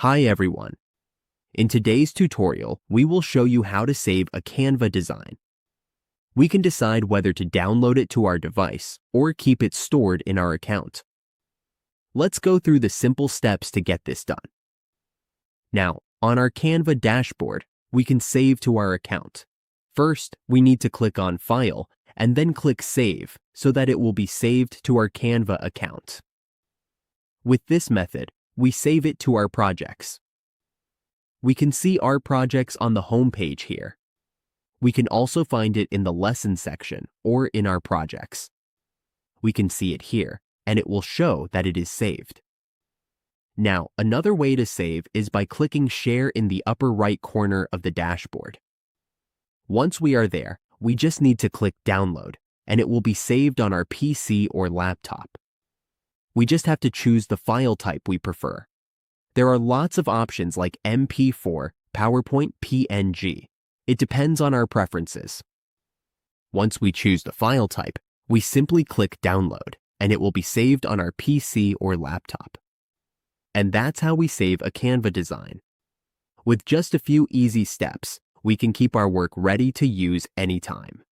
Hi everyone. In today's tutorial, we will show you how to save a Canva design. We can decide whether to download it to our device or keep it stored in our account. Let's go through the simple steps to get this done. Now, on our Canva dashboard, we can save to our account. First, we need to click on File and then click Save so that it will be saved to our Canva account. With this method, we save it to our projects. We can see our projects on the home page here. We can also find it in the lesson section or in our projects. We can see it here, and it will show that it is saved. Now, another way to save is by clicking Share in the upper right corner of the dashboard. Once we are there, we just need to click Download, and it will be saved on our PC or laptop. We just have to choose the file type we prefer. There are lots of options like MP4, PowerPoint, PNG. It depends on our preferences. Once we choose the file type, we simply click Download, and it will be saved on our PC or laptop. And that's how we save a Canva design. With just a few easy steps, we can keep our work ready to use anytime.